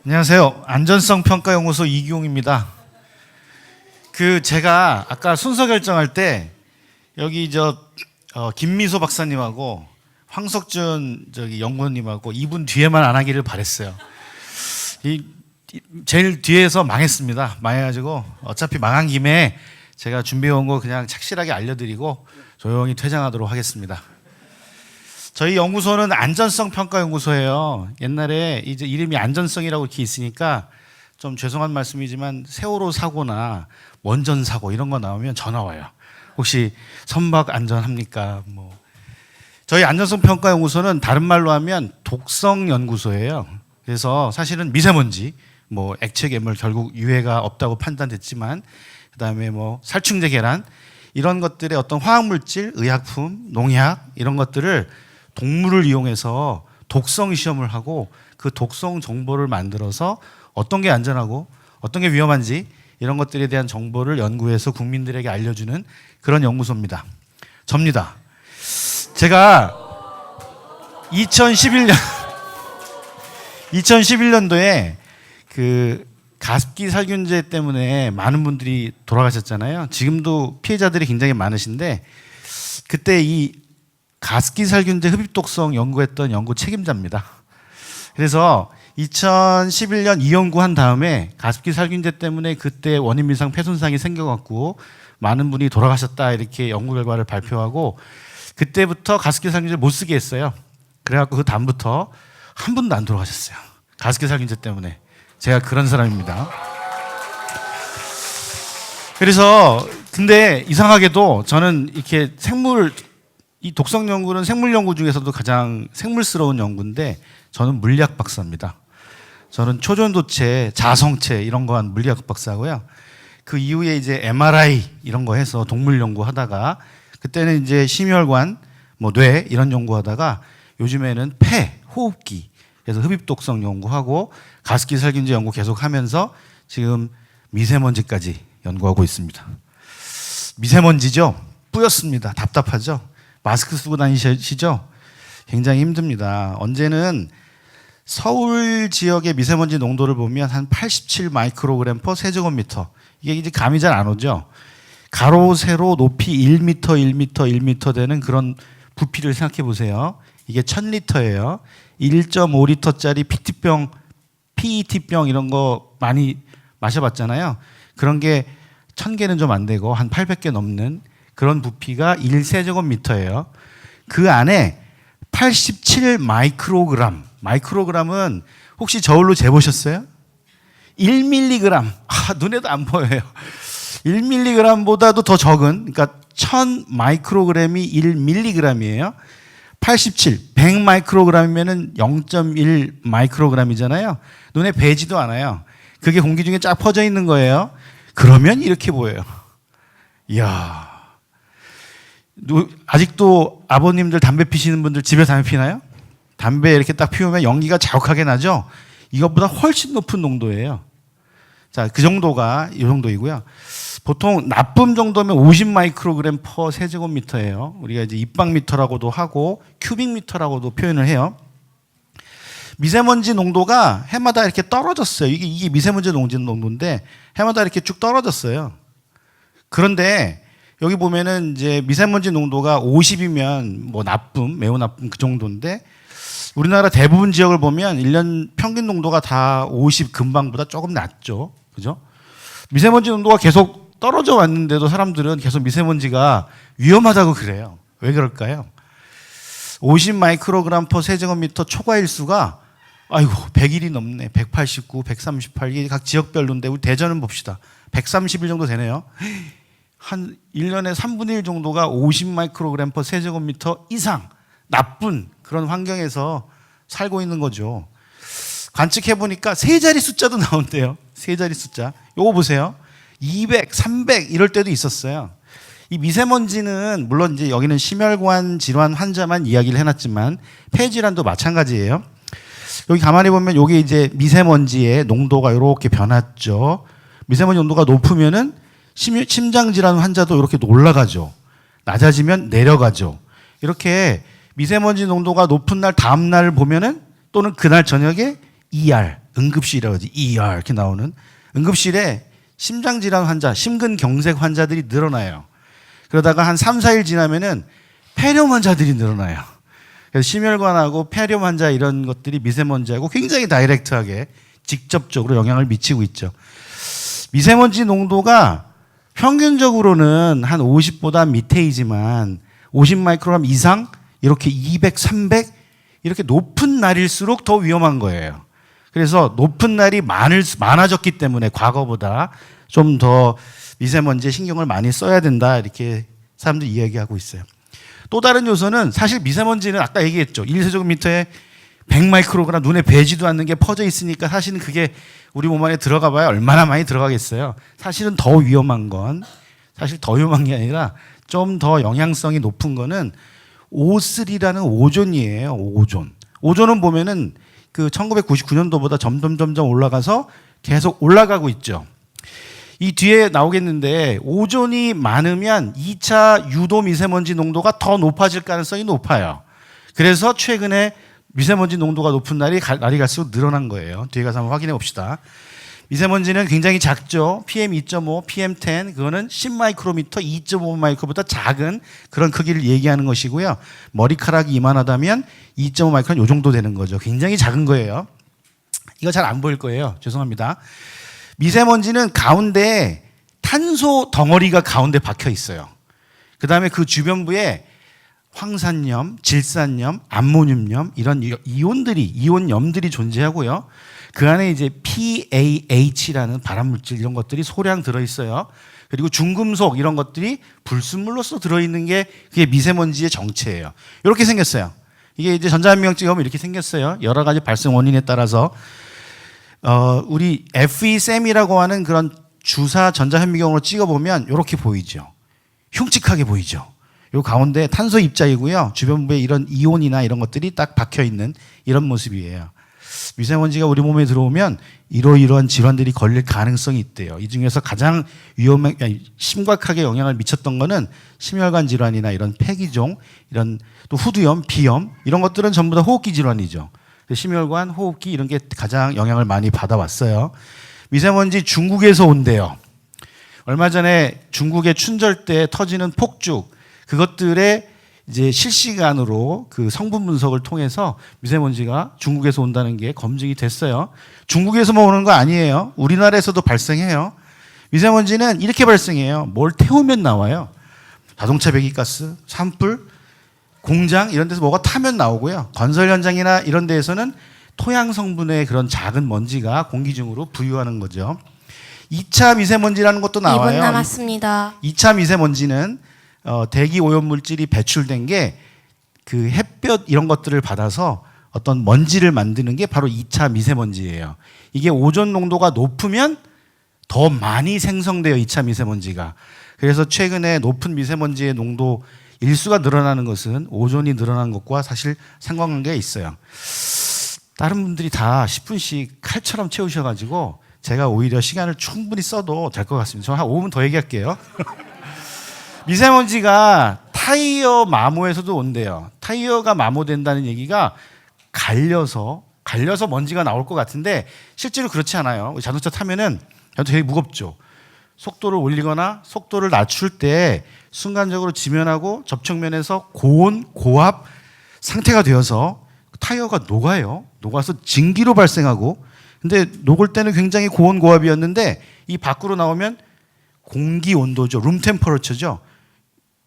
안녕하세요. 안전성평가연구소 이기용입니다. 제가 아까 순서 결정할 때 여기 김미소 박사님하고 황석준 연구원님하고 이분 뒤에만 안 하기를 바랬어요. 제일 뒤에서 망했습니다. 망해가지고 어차피 망한 김에 제가 준비해온 거 그냥 착실하게 알려드리고 조용히 퇴장하도록 하겠습니다. 저희 연구소는 안전성평가연구소예요. 옛날에 이제 이름이 안전성이라고 이렇게 있으니까 좀 죄송한 말씀이지만 세월호 사고나 원전 사고 이런 거 나오면 전화 와요. 혹시 선박 안전합니까? 저희 안전성평가연구소는 다른 말로 하면 독성연구소예요. 그래서 사실은 미세먼지, 액체 괴물 결국 유해가 없다고 판단됐지만 그다음에 살충제 계란 이런 것들의 어떤 화학물질, 의약품, 농약 이런 것들을 동물을 이용해서 독성 시험을 하고 그 독성 정보를 만들어서 어떤 게 안전하고 어떤 게 위험한지 이런 것들에 대한 정보를 연구해서 국민들에게 알려주는 그런 연구소입니다. 접니다. 제가 2011년도에 가습기 살균제 때문에 많은 분들이 돌아가셨잖아요. 지금도 피해자들이 굉장히 많으신데 그때 이 가습기 살균제 흡입독성 연구했던 연구 책임자입니다. 그래서 2011년 이 연구한 다음에 가습기 살균제 때문에 그때 원인미상 폐손상이 생겨갖고 많은 분이 돌아가셨다 이렇게 연구 결과를 발표하고 그때부터 가습기 살균제 못 쓰게 했어요. 그래갖고 그 다음부터 한 분도 안 돌아가셨어요. 가습기 살균제 때문에. 제가 그런 사람입니다. 그래서 근데 이상하게도 저는 이렇게 이 독성 연구는 생물 연구 중에서도 가장 생물스러운 연구인데 저는 물리학 박사입니다. 저는 초전도체, 자성체 이런 거 한 물리학 박사고요. 그 이후에 이제 MRI 이런 거 해서 동물 연구하다가 그때는 이제 심혈관, 뇌 이런 연구하다가 요즘에는 폐, 호흡기 그래서 흡입독성 연구하고 가습기 살균제 연구 계속하면서 지금 미세먼지까지 연구하고 있습니다. 미세먼지죠? 뿌였습니다. 답답하죠? 마스크 쓰고 다니시죠? 굉장히 힘듭니다. 언제는 서울 지역의 미세먼지 농도를 보면 한 87 마이크로그램 퍼 세제곱미터. 이게 이제 감이 잘 안 오죠? 가로, 세로, 높이 1m, 1m, 1m 되는 그런 부피를 생각해 보세요. 이게 1000리터예요. 1.5리터짜리 PET병 이런 거 많이 마셔봤잖아요. 그런 게 1000개는 좀 안 되고 한 800개 넘는 그런 부피가 1세제곱미터예요. 그 안에 87 마이크로그램. 마이크로그램은 혹시 저울로 재보셨어요? 1밀리그램. 눈에도 안 보여요. 1밀리그램보다도 더 적은, 그러니까 1000 마이크로그램이 1밀리그램이에요. 87, 100 마이크로그램이면은 0.1 마이크로그램이잖아요. 눈에 배지도 않아요. 그게 공기 중에 쫙 퍼져 있는 거예요. 그러면 이렇게 보여요. 이야. 아직도 아버님들 담배 피시는 분들 집에 담배 피나요? 담배 이렇게 딱 피우면 연기가 자욱하게 나죠? 이것보다 훨씬 높은 농도예요. 자, 그 정도가 이 정도이고요. 보통 나쁨 정도면 50 마이크로그램 퍼 세제곱미터예요. 우리가 이제 입방미터라고도 하고 큐빅미터라고도 표현을 해요. 미세먼지 농도가 해마다 이렇게 떨어졌어요. 이게 미세먼지 농도인데 해마다 이렇게 쭉 떨어졌어요. 그런데 여기 보면은 이제 미세먼지 농도가 50이면 나쁨, 매우 나쁨 그 정도인데 우리나라 대부분 지역을 보면 1년 평균 농도가 다 50 근방보다 조금 낮죠. 그죠? 미세먼지 농도가 계속 떨어져 왔는데도 사람들은 계속 미세먼지가 위험하다고 그래요. 왜 그럴까요? 50 마이크로그램 퍼 세제곱미터 초과일수가 100일이 넘네. 189, 138. 이게 각 지역별로인데 우리 대전은 봅시다. 130일 정도 되네요. 한 1년에 3분의 1 정도가 50 마이크로그램 퍼 세제곱미터 이상 나쁜 그런 환경에서 살고 있는 거죠. 관측해 보니까 세 자리 숫자도 나온대요. 세 자리 숫자. 요거 보세요. 200, 300 이럴 때도 있었어요. 이 미세먼지는 물론 이제 여기는 심혈관 질환 환자만 이야기를 해놨지만 폐질환도 마찬가지예요. 여기 가만히 보면 여기 이제 미세먼지의 농도가 이렇게 변했죠. 미세먼지 농도가 높으면은 심장질환 환자도 이렇게 올라가죠. 낮아지면 내려가죠. 이렇게 미세먼지 농도가 높은 날 다음 날을 보면은 또는 그날 저녁에 ER, 응급실이라고 하지. ER 이렇게 나오는 응급실에 심장질환 환자, 심근경색 환자들이 늘어나요. 그러다가 한 3, 4일 지나면은 폐렴 환자들이 늘어나요. 그래서 심혈관하고 폐렴 환자 이런 것들이 미세먼지하고 굉장히 다이렉트하게 직접적으로 영향을 미치고 있죠. 미세먼지 농도가 평균적으로는 한 50보다 밑에이지만 50 마이크로그램 이상 이렇게 200, 300 이렇게 높은 날일수록 더 위험한 거예요. 그래서 높은 날이 많아졌기 때문에 과거보다 좀 더 미세먼지에 신경을 많이 써야 된다 이렇게 사람들이 이야기하고 있어요. 또 다른 요소는 사실 미세먼지는 아까 얘기했죠. 1세제곱미터에 100 마이크로그램 눈에 뵈지도 않는 게 퍼져 있으니까 사실은 그게 우리 몸 안에 들어가 봐야 얼마나 많이 들어가겠어요. 사실은 더 위험한 건 사실 더 위험한 게 아니라 좀 더 영향성이 높은 거는 O3라는 오존이에요. 오존. 오존은 보면은 그 1999년도보다 점점 올라가서 계속 올라가고 있죠. 이 뒤에 나오겠는데 오존이 많으면 2차 유도 미세먼지 농도가 더 높아질 가능성이 높아요. 그래서 최근에 미세먼지 농도가 높은 날이 갈수록 늘어난 거예요. 뒤에 가서 한번 확인해 봅시다. 미세먼지는 굉장히 작죠. PM2.5, PM10 그거는 10 마이크로미터, 2.5 마이크로보다 작은 그런 크기를 얘기하는 것이고요. 머리카락이 이만하다면 2.5 마이크로는 이 정도 되는 거죠. 굉장히 작은 거예요. 이거 잘 안 보일 거예요. 죄송합니다. 미세먼지는 가운데 탄소 덩어리가 가운데 박혀 있어요. 그 다음에 그 주변부에 황산염, 질산염, 암모늄염 이런 이온염들이 존재하고요. 그 안에 이제 PAH라는 발암물질 이런 것들이 소량 들어있어요. 그리고 중금속 이런 것들이 불순물로서 들어있는 게 그게 미세먼지의 정체예요. 이렇게 생겼어요. 이게 이제 전자현미경 찍어보면 이렇게 생겼어요. 여러 가지 발생 원인에 따라서 우리 FESEM이라고 하는 그런 주사 전자현미경으로 찍어보면 이렇게 보이죠. 흉측하게 보이죠. 요 가운데 탄소 입자이고요. 주변부에 이런 이온이나 이런 것들이 딱 박혀 있는 이런 모습이에요. 미세먼지가 우리 몸에 들어오면 이러이러한 질환들이 걸릴 가능성이 있대요. 이 중에서 가장 심각하게 영향을 미쳤던 거는 심혈관 질환이나 이런 폐기종, 이런 또 후두염, 비염 이런 것들은 전부 다 호흡기 질환이죠. 심혈관, 호흡기 이런 게 가장 영향을 많이 받아왔어요. 미세먼지 중국에서 온대요. 얼마 전에 중국의 춘절 때 터지는 폭죽 그것들의 이제 실시간으로 그 성분 분석을 통해서 미세먼지가 중국에서 온다는 게 검증이 됐어요. 중국에서만 오는 거 아니에요. 우리나라에서도 발생해요. 미세먼지는 이렇게 발생해요. 뭘 태우면 나와요. 자동차 배기가스, 산불, 공장 이런 데서 뭐가 타면 나오고요. 건설 현장이나 이런 데에서는 토양 성분의 그런 작은 먼지가 공기 중으로 부유하는 거죠. 2차 미세먼지라는 것도 나와요. 2분 남았습니다. 2차 미세먼지는 대기 오염 물질이 배출된 게 그 햇볕 이런 것들을 받아서 어떤 먼지를 만드는 게 바로 2차 미세먼지예요. 이게 오존 농도가 높으면 더 많이 생성돼요. 2차 미세먼지가. 그래서 최근에 높은 미세먼지의 농도 일수가 늘어나는 것은 오존이 늘어나는 것과 사실 상관관계가 있어요. 다른 분들이 다 10분씩 칼처럼 채우셔가지고 제가 오히려 시간을 충분히 써도 될 것 같습니다. 저 한 5분 더 얘기할게요. 미세먼지가 타이어 마모에서도 온대요. 타이어가 마모된다는 얘기가 갈려서 먼지가 나올 것 같은데 실제로 그렇지 않아요. 자동차 타면은 되게 무겁죠. 속도를 올리거나 속도를 낮출 때 순간적으로 지면하고 접촉면에서 고온, 고압 상태가 되어서 타이어가 녹아요. 녹아서 증기로 발생하고 근데 녹을 때는 굉장히 고온, 고압이었는데 이 밖으로 나오면 공기 온도죠. 룸 템퍼러처죠.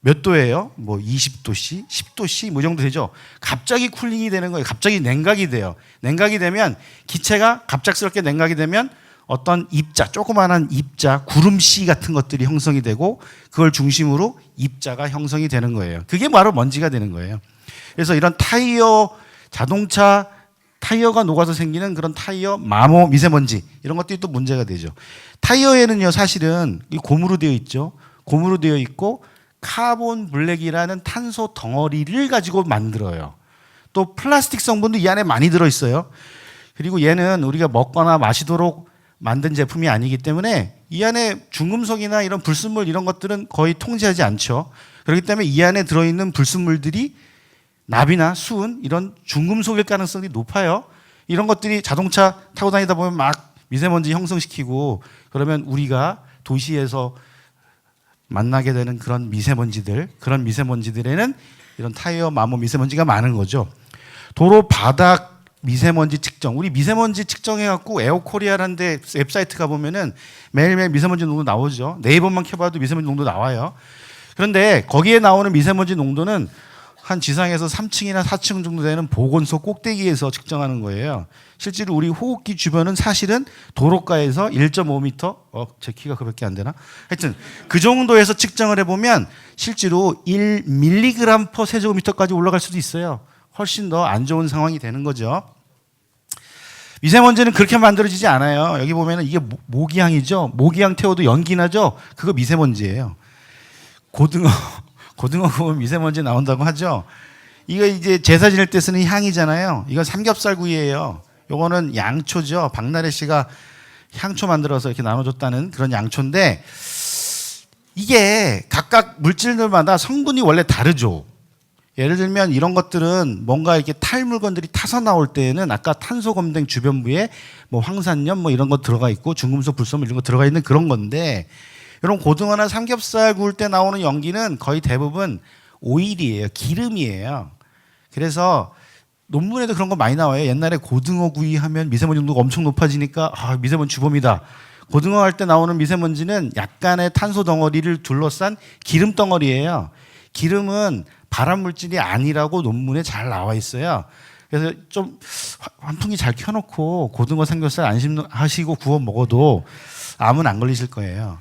몇 도예요? 뭐 20도씨, 10도씨 뭐 정도 되죠. 갑자기 쿨링이 되는 거예요. 갑자기 냉각이 돼요. 냉각이 되면 기체가 갑작스럽게 냉각이 되면 어떤 입자, 조그마한 입자, 구름씨 같은 것들이 형성이 되고 그걸 중심으로 입자가 형성이 되는 거예요. 그게 바로 먼지가 되는 거예요. 그래서 이런 타이어, 자동차 타이어가 녹아서 생기는 그런 타이어 마모 미세먼지 이런 것들이 또 문제가 되죠. 타이어에는요 사실은 고무로 되어 있죠. 고무로 되어 있고 카본 블랙이라는 탄소 덩어리를 가지고 만들어요. 또 플라스틱 성분도 이 안에 많이 들어있어요. 그리고 얘는 우리가 먹거나 마시도록 만든 제품이 아니기 때문에 이 안에 중금속이나 이런 불순물 이런 것들은 거의 통제하지 않죠. 그렇기 때문에 이 안에 들어있는 불순물들이 납이나 수은 이런 중금속일 가능성이 높아요. 이런 것들이 자동차 타고 다니다 보면 막 미세먼지 형성시키고 그러면 우리가 도시에서 만나게 되는 그런 미세먼지들에는 이런 타이어 마모 미세먼지가 많은 거죠. 도로 바닥 미세먼지 측정. 우리 미세먼지 측정해갖고 에어코리아라는 데 웹사이트 가보면은 매일매일 미세먼지 농도 나오죠. 네이버만 켜봐도 미세먼지 농도 나와요. 그런데 거기에 나오는 미세먼지 농도는 한 지상에서 3층이나 4층 정도 되는 보건소 꼭대기에서 측정하는 거예요. 실제로 우리 호흡기 주변은 사실은 도로가에서 1.5m, 제 키가 그밖에 안 되나? 하여튼 그 정도에서 측정을 해보면 실제로 1mg per 세제곱미터까지 올라갈 수도 있어요. 훨씬 더 안 좋은 상황이 되는 거죠. 미세먼지는 그렇게 만들어지지 않아요. 여기 보면은 이게 모기향이죠. 모기향 태워도 연기 나죠. 그거 미세먼지예요. 고등어 구우면 미세먼지 나온다고 하죠. 이거 이제 제사 지낼 때 쓰는 향이잖아요. 이건 삼겹살구이예요. 요거는 양초죠. 박나래 씨가 향초 만들어서 이렇게 나눠줬다는 그런 양초인데 이게 각각 물질들마다 성분이 원래 다르죠. 예를 들면 이런 것들은 뭔가 이렇게 탈 물건들이 타서 나올 때에는 아까 탄소 검댕 주변부에 뭐 황산염 뭐 이런 거 들어가 있고 중금속 불소물 이런 거 들어가 있는 그런 건데 이런 고등어나 삼겹살 구울 때 나오는 연기는 거의 대부분 오일이에요. 기름이에요. 그래서 논문에도 그런 거 많이 나와요. 옛날에 고등어 구이 하면 미세먼지 농도가 엄청 높아지니까 미세먼지 주범이다. 고등어 할 때 나오는 미세먼지는 약간의 탄소 덩어리를 둘러싼 기름 덩어리예요. 기름은 발암 물질이 아니라고 논문에 잘 나와 있어요. 그래서 좀 환풍기 잘 켜놓고 고등어 삼겹살 안심하시고 구워 먹어도 암은 안 걸리실 거예요.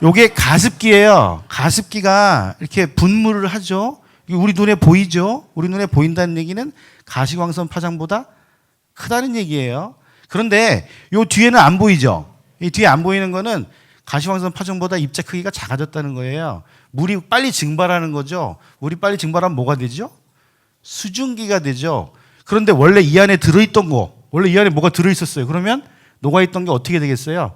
요게 가습기예요. 가습기가 이렇게 분무를 하죠. 우리 눈에 보이죠? 우리 눈에 보인다는 얘기는 가시광선 파장보다 크다는 얘기예요. 그런데 요 뒤에는 안 보이죠? 이 뒤에 안 보이는 거는 가시광선 파장보다 입자 크기가 작아졌다는 거예요. 물이 빨리 증발하는 거죠. 물이 빨리 증발하면 뭐가 되죠? 수증기가 되죠. 그런데 원래 이 안에 들어있던 거, 원래 이 안에 뭐가 들어있었어요. 그러면 녹아있던 게 어떻게 되겠어요?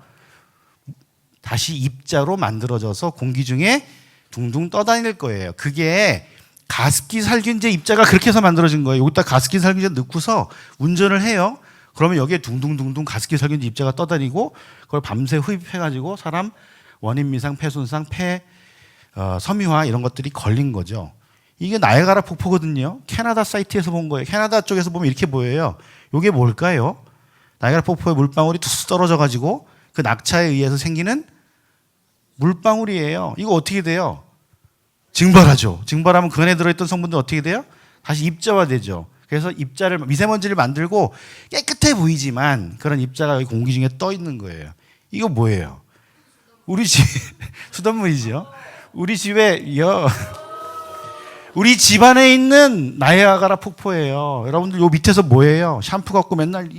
다시 입자로 만들어져서 공기 중에 둥둥 떠다닐 거예요. 그게 가습기 살균제 입자가 그렇게 해서 만들어진 거예요. 여기다 가습기 살균제 넣고서 운전을 해요. 그러면 여기에 둥둥둥둥 가습기 살균제 입자가 떠다니고 그걸 밤새 흡입해가지고 사람 원인 미상, 폐 손상, 섬유화 이런 것들이 걸린 거죠. 이게 나이아가라 폭포거든요. 캐나다 사이트에서 본 거예요. 캐나다 쪽에서 보면 이렇게 보여요. 이게 뭘까요? 나이아가라 폭포의 물방울이 툭 떨어져가지고 그 낙차에 의해서 생기는 물방울이에요. 이거 어떻게 돼요? 증발하죠. 증발하면 그 안에 들어있던 성분들 어떻게 돼요? 다시 입자화되죠. 그래서 미세먼지를 만들고 깨끗해 보이지만 그런 입자가 여기 공기 중에 떠 있는 거예요. 이거 뭐예요? 우리 집 수돗물이죠. 우리 집안에 있는 나이아가라 폭포예요. 여러분들 요 밑에서 뭐예요? 샴푸 갖고 맨날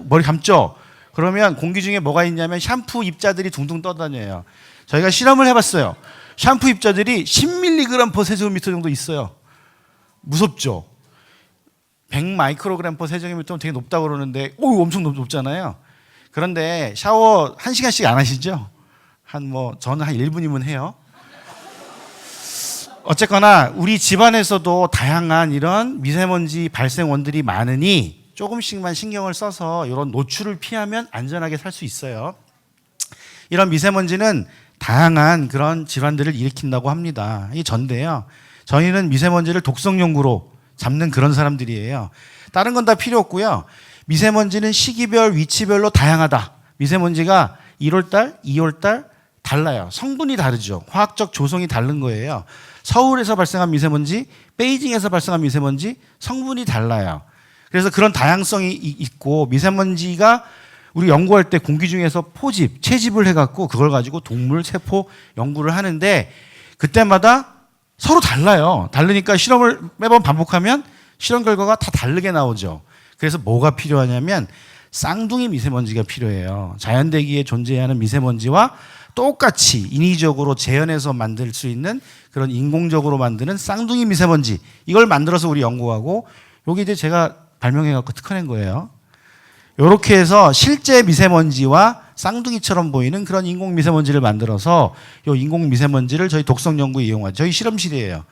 머리 감죠? 그러면 공기 중에 뭐가 있냐면 샴푸 입자들이 둥둥 떠다녀요. 저희가 실험을 해봤어요. 샴푸 입자들이 10mg per 세제곱미터 정도 있어요. 무섭죠? 100 마이크로그램 per 세제곱미터면 되게 높다고 그러는데 엄청 높잖아요. 그런데 샤워 1시간씩 안 하시죠? 저는 한 1분이면 해요. 어쨌거나 우리 집안에서도 다양한 이런 미세먼지 발생원들이 많으니 조금씩만 신경을 써서 이런 노출을 피하면 안전하게 살 수 있어요. 이런 미세먼지는 다양한 그런 질환들을 일으킨다고 합니다. 이 전데요. 저희는 미세먼지를 독성 연구로 잡는 그런 사람들이에요. 다른 건 다 필요 없고요. 미세먼지는 시기별, 위치별로 다양하다. 미세먼지가 1월달, 2월달 달라요. 성분이 다르죠. 화학적 조성이 다른 거예요. 서울에서 발생한 미세먼지, 베이징에서 발생한 미세먼지 성분이 달라요. 그래서 그런 다양성이 있고 미세먼지가 우리 연구할 때 공기 중에서 채집을 해갖고 그걸 가지고 동물 세포 연구를 하는데 그때마다 서로 달라요. 다르니까 실험을 매번 반복하면 실험 결과가 다 다르게 나오죠. 그래서 뭐가 필요하냐면 쌍둥이 미세먼지가 필요해요. 자연대기에 존재하는 미세먼지와 똑같이 인위적으로 재현해서 만들 수 있는 그런 인공적으로 만드는 쌍둥이 미세먼지 이걸 만들어서 우리 연구하고 여기 이제 제가 발명해갖고 특허낸 거예요. 이렇게 해서 실제 미세먼지와 쌍둥이처럼 보이는 그런 인공 미세먼지를 만들어서 이 인공 미세먼지를 저희 독성 연구에 이용하죠. 저희 실험실이에요.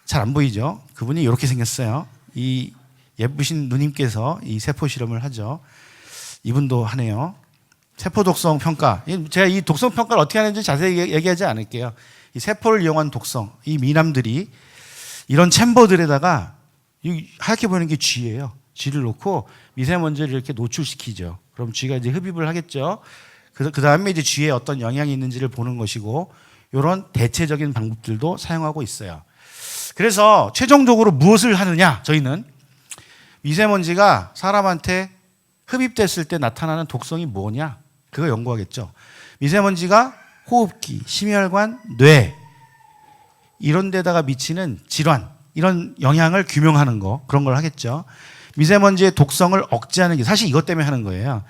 잘 안 보이죠? 그분이 이렇게 생겼어요. 이 예쁘신 누님께서 이 세포 실험을 하죠. 이분도 하네요. 세포 독성 평가. 제가 이 독성 평가를 어떻게 하는지 자세히 얘기하지 않을게요. 이 세포를 이용한 독성. 이 미남들이 이런 챔버들에다가 하얗게 보이는 게 쥐예요. 쥐를 놓고 미세먼지를 이렇게 노출시키죠. 그럼 쥐가 이제 흡입을 하겠죠. 그 다음에 이제 쥐에 어떤 영향이 있는지를 보는 것이고, 이런 대체적인 방법들도 사용하고 있어요. 그래서 최종적으로 무엇을 하느냐? 저희는 미세먼지가 사람한테 흡입됐을 때 나타나는 독성이 뭐냐? 그거 연구하겠죠. 미세먼지가 호흡기, 심혈관, 뇌 이런 데다가 미치는 질환, 이런 영향을 규명하는 거, 그런 걸 하겠죠. 미세먼지의 독성을 억제하는 게 사실 이것 때문에 하는 거예요.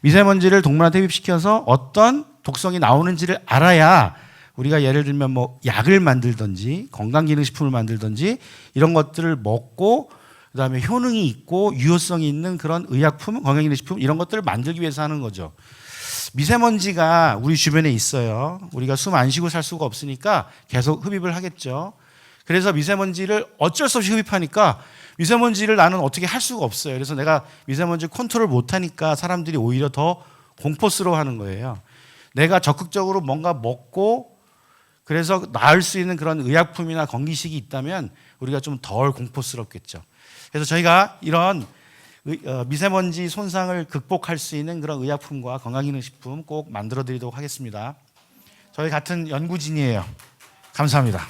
미세먼지를 동물한테 흡입시켜서 어떤 독성이 나오는지를 알아야 우리가 예를 들면 뭐 약을 만들든지 건강기능식품을 만들든지 이런 것들을 먹고 그다음에 효능이 있고 유효성이 있는 그런 의약품, 건강기능식품 이런 것들을 만들기 위해서 하는 거죠. 미세먼지가 우리 주변에 있어요. 우리가 숨 안 쉬고 살 수가 없으니까 계속 흡입을 하겠죠. 그래서 미세먼지를 어쩔 수 없이 흡입하니까 미세먼지를 나는 어떻게 할 수가 없어요. 그래서 내가 미세먼지 컨트롤 못하니까 사람들이 오히려 더 공포스러워하는 거예요. 내가 적극적으로 뭔가 먹고 그래서 나을 수 있는 그런 의약품이나 건기식이 있다면 우리가 좀 덜 공포스럽겠죠. 그래서 저희가 이런 미세먼지 손상을 극복할 수 있는 그런 의약품과 건강기능식품 꼭 만들어 드리도록 하겠습니다. 저희 같은 연구진이에요. 감사합니다.